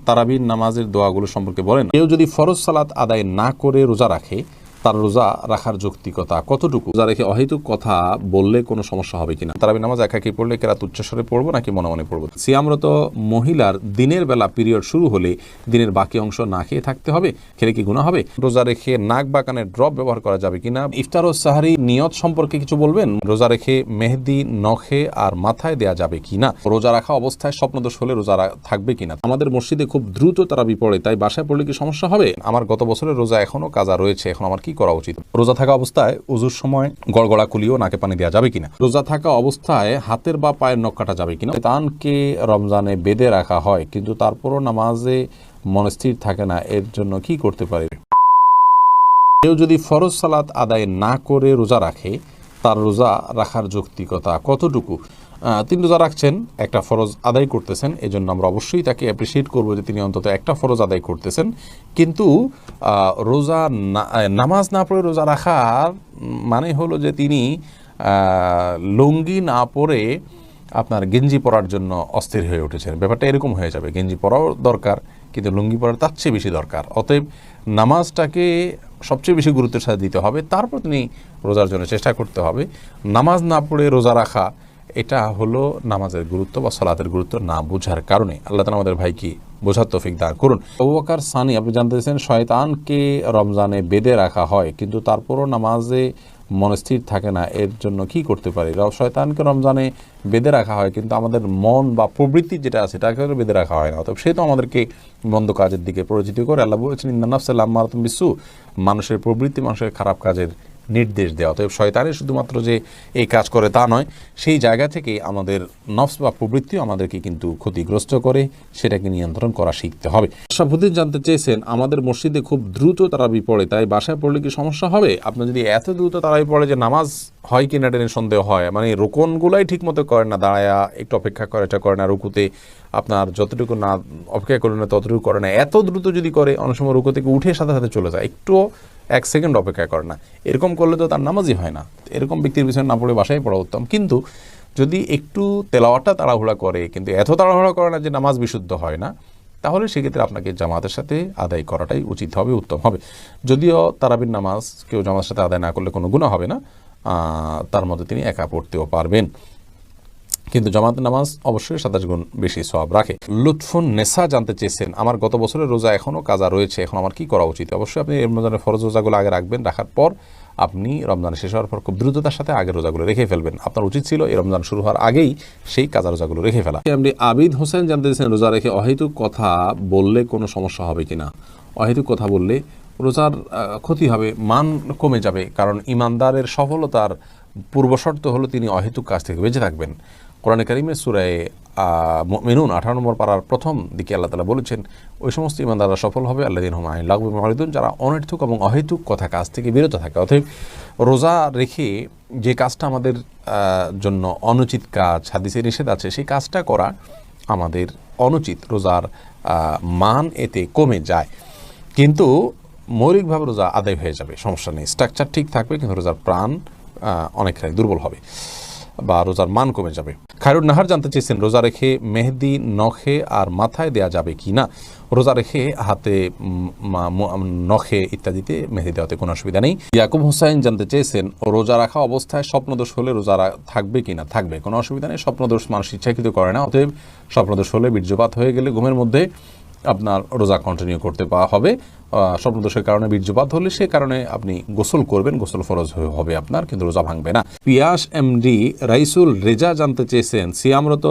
তারাবির নামাজের দোয়াগুলো সম্পর্কে বলেন। কেউ যদি ফরজ সালাত আদায় না করে রোজা রাখে, তার রোজা রাখার যৌক্তিকতা কতটুকু? রোজা রেখে অহেতুক কথা বললে কোনো সমস্যা হবে কিনা? তারাবির নামাজ একাকি পড়লে কেরাত উচ্চস্বরে পড়বো নাকি মনে মনে পড়বো? সিয়ামরত মহিলার দিনের বেলা পিরিয়ড শুরু হলে দিনের বাকি অংশ না খেয়ে থাকতে হবে, খেলে কি গুনাহ হবে? রোজা রেখে নাক বা কানে ড্রপ ব্যবহার করা যাবে কিনা? ইফতার ও সাহারি নিয়ত সম্পর্কে কিছু বলবেন। রোজা রেখে মেহেদি নখে আর মাথায় দেয়া যাবে কিনা? রোজা রাখা অবস্থায় স্বপ্নদোষ হলে রোজা থাকবে কিনা? আমাদের মসজিদে খুব দ্রুত তারাবি পড়ে, তাই বাসায় পড়লে কি সমস্যা হবে? আমার গত বছরের রোজা এখনো কাজা রয়েছে, এখন আমার কি করা উচিত? রোজা থাকা অবস্থায় উজুর সময় গড়গড়া কুলিও নাকে পানি দেওয়া যাবে কিনা? রোজা থাকা অবস্থায় হাতের বা পায়ের নখ কাটা যাবে কিনা? শয়তানকে রমজানে বেঁধে রাখা হয়, কিন্তু তারপরও নামাজে মনস্থির থাকে না, এর জন্য কি করতে পারে? কেউ যদি ফরজ সালাত আদায় না করে রোজা রাখে, তার রোজা রাখার যৌক্তিকতা কতটুকু? তিনি রোজা রাখছেন, একটা ফরজ আদায় করতেছেন, এই জন্য আমরা অবশ্যই তাকে অ্যাপ্রিসিয়েট করবো যে তিনি অন্তত একটা ফরজ আদায় করতেছেন। কিন্তু রোজা নামাজ না পড়ে রোজা রাখার মানে হলো যে তিনি লুঙ্গি না পরে আপনার গেঞ্জি পরার জন্য অস্থির হয়ে উঠেছেন। ব্যাপারটা এরকম হয়ে যাবে, গেঞ্জি পরাও দরকার কিন্তু লুঙ্গি পরার তার চেয়ে বেশি দরকার। অতএব নামাজটাকে সবচেয়ে বেশি গুরুত্বের সাথে দিতে হবে, তারপর তিনি রোজার জন্য চেষ্টা করতে হবে। নামাজ না পড়ে রোজা রাখা এটা হলো নামাজের গুরুত্ব বা সালাতের গুরুত্ব না বোঝার কারণে। আল্লাহ তাআলা আমাদের ভাইকে বোঝার তৌফিক দান করুন। আবু বকর সানি, আপনি জানতে চাইছেন শয়তানকে রমজানে বেঁধে রাখা হয়, কিন্তু তারপরও নামাজে মনস্থির থাকে না, এর জন্য কি করতে পারি? শয়তানকে রমজানে বেঁধে রাখা হয়, কিন্তু আমাদের মন বা প্রবৃত্তি যেটা আছে সেটাকে বেঁধে রাখা হয় না। তবে সে তো আমাদেরকে মন্দ কাজের দিকে পরিচিত করে। আল্লাহ বলেছেন ইন্নান নাফসা লাম্মারাতুন বিসসু, মানুষের প্রবৃত্তি মানুষের খারাপ কাজের নির্দেশ দেওয়া। অতএব শয়তানের শুধুমাত্র যে এই কাজ করে তা নয়, সেই জায়গা থেকে আমাদের নফস বা প্রবৃত্তিও আমাদেরকে কিন্তু ক্ষতিগ্রস্ত করে, সেটাকে নিয়ন্ত্রণ করা শিখতে হবে। সাবুদ্দিন জানতে চেয়েছেন, আমাদের মসজিদে খুব দ্রুত তারাবি পড়ে, তাই বাসায় পড়লে কি সমস্যা হবে? আপনার যদি এত দ্রুত তারাবি পড়ে যে নামাজ হয় কি না টেনে সন্দেহ হয়, মানে রোকনগুলাই ঠিক মতো করে না, দাঁড়ায়া একটু অপেক্ষা করে, এটা করে না, রুকুতে আপনার যতটুকু না অপেক্ষা করে না ততটুকু করে না, এত দ্রুত যদি করে অনেক সময় রুকু থেকে উঠে সাথে সাথে চলে যায়, একটুও এক সেকেন্ড অপেক্ষা করে না, এরকম করলে তো তার নামাজই হয় না। এরকম ব্যক্তির পিছনে না পড়ে বাসায় পড়া উত্তম। কিন্তু যদি একটু তেলাওয়াতটা তাড়াহুড়া করে, কিন্তু এত তাড়াহুড়া করে না যে নামাজ বিশুদ্ধ হয় না, তাহলে সেক্ষেত্রে আপনাকে জামাতের সাথে আদায় করাটাই উচিত হবে, উত্তম হবে। যদিও তারাবির নামাজ কেউ জামাতের সাথে আদায় না করলে কোনো গুনাহ হবে না, তার মধ্যে তিনি একা পড়তেও পারবেন, কিন্তু জামাতের নামাজ অবশ্যই 27 গুণ বেশি সওয়াব রাখে। লুৎফুন নেসা জানতে চেয়েছেন, আমার গত বছরের রোজা এখনও কাজা রয়েছে, এখন আমার কি করা উচিত? অবশ্যই আপনি রমজানের ফরজ রোজাগুলো আগে রাখবেন, রাখার পর আপনি রমজান শেষ হওয়ার পর খুব দ্রুততার সাথে আগের রোজাগুলো রেখে ফেলবেন। আপনার উচিত ছিল এই রমজান শুরু হওয়ার আগেই সেই কাজা রোজাগুলো রেখে ফেলা। আপনি আবিদ হোসেন জানতে চেয়েছেন, রোজা রেখে অহেতুক কথা বললে কোনো সমস্যা হবে কিনা? অহেতুক কথা বললে রোজার ক্ষতি হবে, মান কমে যাবে, কারণ ইমানদারের সফলতার পূর্বশর্ত হলো তিনি অহেতুক কাজ থেকে বেঁচে থাকবেন। কোরআনে কারিমের সূরা মুমিনুন 18 নম্বর পারার প্রথম দিকে আল্লাহ তাআলা বলেছেন, ওই সমস্ত ইমানদাররা সফল হবে আল্লাযীনা হুম আনিল লাগবি মুরিদুন, যারা অনর্থক এবং অহেতুক কথা কাজ থেকে বিরত থাকে। অতএব রোজা রেখে যে কাজটা আমাদের জন্য অনুচিত কাজ, হাদিসে নিষেধ আছে, সেই কাজটা করা আমাদের অনুচিত। রোজার মান এতে কমে যায়, কিন্তু মৌলিকভাবে রোজা আদায় হয়ে যাবে, সমস্যা নেই, স্ট্রাকচার ঠিক থাকবে, কিন্তু রোজার প্রাণ অনেকখানি দুর্বল হবে বা রোজার মান কমে যাবে। খায়রুন নাহার জানতে চেয়েছেন, রোজা রেখে মেহেদি নখে আর মাথায় দেয়া যাবে কি না? রোজা রেখে হাতে, নখে ইত্যাদিতে মেহেদি দেওয়াতে কোনো অসুবিধা নেই। ইয়াকুব হোসাইন জানতে চেয়েছেন, রোজা রাখা অবস্থায় স্বপ্নদোষ হলে রোজা থাকবে কি না? থাকবে, কোনো অসুবিধা নেই। স্বপ্নদোষ মানুষ ইচ্ছাকৃত করে না, অতএব স্বপ্নদোষ হলে, বীর্যপাত হয়ে গেলে ঘুমের মধ্যে আপনার রোজা কন্টিনিউ করতে হবে। স্বপ্নদোষের কারণে বীর্যপাত হলে সে কারণে আপনি গোসল করবেন, গোসল ফরজ হবে আপনার, কিন্তু রোজা ভাঙবে না। পিয়াস এমডি রাইসুল রেজা জানতে চেয়েছেন, সিয়ামরত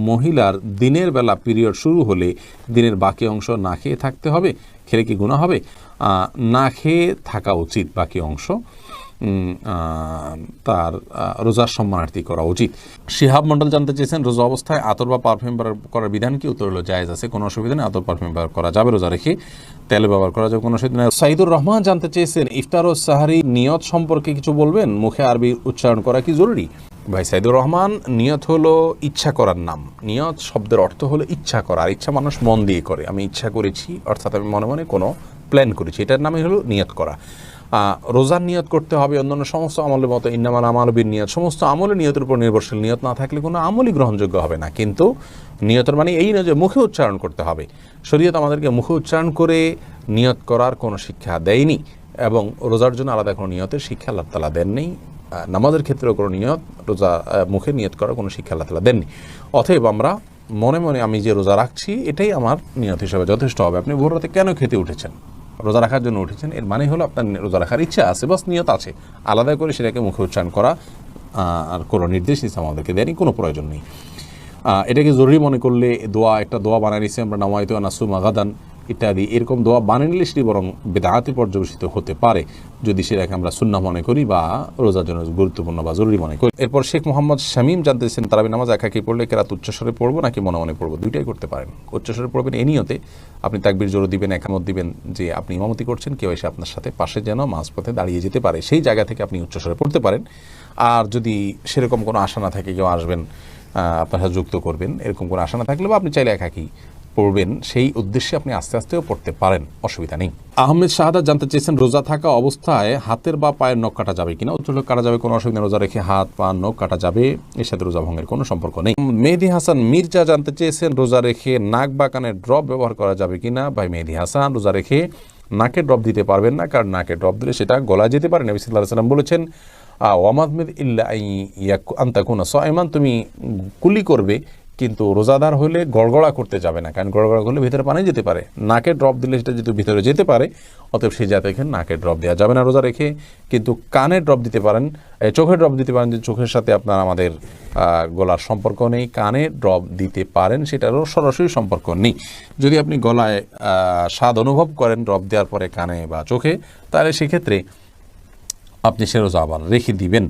মহিলার দিনের বেলা পিরিয়ড শুরু হলে দিনের বাকি অংশ না খেয়ে থাকতে হবে, খেলে কি গুনাহ হবে? না খেয়ে থাকা উচিত বাকি অংশ, তার রোজার সম্মানার্থী করা উচিত। শিহাব মন্ডল জানতে চেয়েছেন, রোজা অবস্থায় আতর বা পারফিউম ব্যবহার করার বিধান কি? উত্তর হলো জায়েজ আছে, কোনো অসুবিধা নেই, আতর পারফিউম ব্যবহার করা যাবে, রোজা রেখে তেল ব্যবহার করা যাবে, কোনো অসুবিধা নেই। সাইদুর রহমান জানতে চেয়েছেন, ইফতার ও সাহারি নিয়ত সম্পর্কে কিছু বলবেন, মুখে আরবি উচ্চারণ করা কি জরুরি? ভাই সাইদুর রহমান, নিয়ত হলো ইচ্ছা করার নাম। নিয়ত শব্দের অর্থ হলো ইচ্ছা করা, আর ইচ্ছা মানুষ মন দিয়ে করে। আমি ইচ্ছা করেছি, অর্থাৎ আমি মনে মনে কোনো প্ল্যান করেছি, এটার নামই হলো নিয়ত করা। রোজার নিয়ত করতে হবে অন্যান্য সমস্ত আমলের মতো ইন্নামাল আমালু বিন্নিয়াত, সমস্ত আমলের নিয়তের উপর নির্ভরশীল। নিয়ত না থাকলে কোনো আমলই গ্রহণযোগ্য হবে না। কিন্তু নিয়তের মানে এই নয় যে মুখে উচ্চারণ করতে হবে। শরীয়ত আমাদেরকে মুখে উচ্চারণ করে নিয়ত করার কোনো শিক্ষা দেয়নি, এবং রোজার জন্য আলাদা কোনো নিয়তের শিক্ষা আল্লাহ তাআলা দেননি। নামাজের ক্ষেত্রেও কোনো নিয়ত, রোজা মুখে নিয়ত করার কোনো শিক্ষা আল্লাহ তাআলা দেননি। অতএব আমরা মনে মনে আমি যে রোজা রাখছি এটাই আমার নিয়ত হিসাবে যথেষ্ট হবে। আপনি ভোর রাতে কেন খেতে উঠেছেন? রোজা রাখার জন্য উঠেছেন, এর মানে হলো আপনার রোজা রাখার ইচ্ছা আছে, বাস নিয়ত আছে। আলাদা করে সেটাকে মুখে উচ্চারণ করা আর কোনো নির্দেশ ইসলাম আমাদেরকে দেয়নি, কোনো প্রয়োজন নেই। এটাকে জরুরি মনে করলে একটা দোয়া বানিয়ে নিচ্ছি আমরা, নাওয়াইতু আন আসুমা গাদান ইত্যাদি, এরকম দোয়া বানিয়ে নিলে সেটি বরং বিদআতে পর্যবেসিত হতে পারে যদি সেটাকে আমরা সুন্নাহ মনে করি বা রোজার জন্য গুরুত্বপূর্ণ বা জরুরি মনে করি। এরপর শেখ মোহাম্মদ শামীম জানতেছেন, তারাবি নামাজ একাকী পড়লে কেরাত উচ্চস্বরে পড়বো নাকি মনে মনে পড়বো? দুইটাই করতে পারেন। উচ্চস্বরে পড়বেন এই নিয়তে, আপনি তাকবীর জোরে দিবেন, একামত দিবেন যে আপনি ইমামতি করছেন, কেউ এসে আপনার সাথে পাশে যেন মাঝপথে দাঁড়িয়ে যেতে পারে, সেই জায়গা থেকে আপনি উচ্চস্বরে পড়তে পারেন। আর যদি সেরকম কোনো আশা না থাকে, কেউ আসবেন আপনার সাথে যুক্ত করবেন, এরকম কোনো আশা না থাকলে বা আপনি চাইলে একাকী পড়বেন, সেই উদ্দেশ্যে আপনি আস্তে আস্তেও পড়তে পারেন, অসুবিধা নেই। আহমেদ শাহাদাত জানতে চেয়েছেন, রোজা থাকা অবস্থায় হাতের বা পায়ের নখ কাটা যাবে কিনা? উত্তর কাটা যাবে, কোনো অসুবিধা। রোজা রেখে হাত পা নখ কাটা যাবে, এর সাথে রোজা ভঙ্গের কোনো সম্পর্ক নেই। মেহেদি হাসান মির্জা জানতে চেয়েছেন, রোজা রেখে নাক বা কানের ড্রপ ব্যবহার করা যাবে কিনা? ভাই মেহেদি হাসান, রোজা রেখে নাকে ড্রপ দিতে পারবেন না, কারণ নাকে ড্রপ দিলে সেটা গলা যেতে পারে। নবী সাল্লাল্লাহু আলাইহি ওয়াসাল্লাম বলেছেন, ওয়ামাদমিদ ইল্লা আন তাকুনা সাইমান, তুমি কুলি করবে কিন্তু রোজাদার হলে গড়গড়া করতে যাবে না, কারণ গড়গড়া করলে ভিতরে পানি যেতে পারে। নাকে ড্রপ দিলে সেটা যেহেতু ভিতরে যেতে পারে, অতএব সেই জায়গায় এখানে নাকে ড্রপ দেওয়া যাবে না রোজা রেখে। কিন্তু কানে ড্রপ দিতে পারেন, চোখে ড্রপ দিতে পারেন, যে চোখের সাথে আপনার আমাদের গলার সম্পর্ক নেই, কানে ড্রপ দিতে পারেন, সেটারও সরাসরি সম্পর্ক নেই। যদি আপনি গলায় স্বাদ অনুভব করেন ড্রপ দেওয়ার পরে কানে বা চোখে, তাহলে সেক্ষেত্রে আপনি সে রোজা আবার রেখে দিবেন,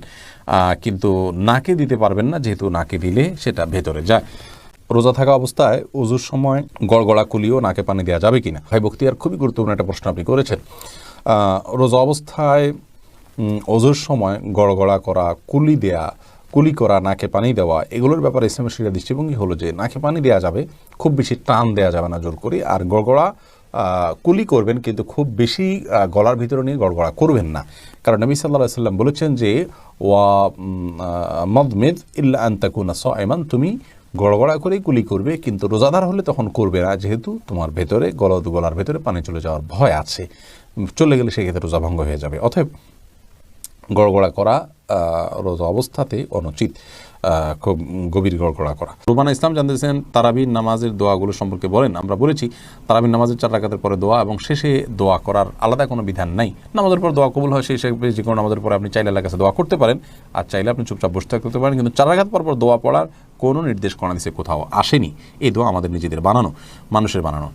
কিন্তু নাকে দিতে পারবেন না, যেহেতু নাকে দিলে সেটা ভেতরে যায়। রোজা থাকা অবস্থায় ওযুর সময় গড়গড়া কুলিও নাকে পানি দেওয়া যাবে কিনা? ভাই বখতিয়ার, খুবই গুরুত্বপূর্ণ একটা প্রশ্ন আপনি করেছেন। রোজা অবস্থায় ওযুর সময় গড়গড়া করা, কুলি করা, নাকে পানি দেওয়া, এগুলোর ব্যাপারে ইসলামের শরীয়তের দৃষ্টিভঙ্গি হলো যে নাকে পানি দেওয়া যাবে, খুব বেশি টান দেওয়া যাবে না জোর করে। আর গড়গড়া কুলি করবেন, কিন্তু খুব বেশি গলার ভিতরে নিয়ে গড়গড়া করবেন না, কারণ নবী সাল্লাল্লাহু আলাইহি ওয়াসাল্লাম বলেছেন যে ওয়া মাদমিদ ইল্লা আন তাকুনা সাইমান, তুমি গড়গড়া করেই কুলি করবে, কিন্তু রোজাদার হলে তখন করবে না, যেহেতু তোমার ভেতরে গলার ভেতরে পানি চলে যাওয়ার ভয় আছে, চলে গেলে সেক্ষেত্রে রোজা ভঙ্গ হয়ে যাবে। অতএব গড়গড়া করা রোজা অবস্থাতে অনুচিত, খুব গভীর গড়গড়া করা। রুবানা ইসলাম জানতেছেন, তারাবির নামাজের দোয়াগুলো সম্পর্কে বলেন। আমরা বলেছি তারাবির নামাজের 4 রাকাতের পরে দোয়া এবং শেষে দোয়া করার আলাদা কোনো বিধান নাই। নামাজের পর দোয়া কবুল হয়, সেই হিসেবে যে কোনো নামাজের পরে আপনি চাইলে আল্লাহর কাছে দোয়া করতে পারেন, আর চাইলে আপনি চুপচাপ বসে থাকতে পারেন, কিন্তু 4 রাকাত পর দোয়া পড়ার কোনো নির্দেশ কোরআন হাদিসে কোথাও আসেনি। এই দোয়া আমাদের নিজেদের বানানো, মানুষের বানানো।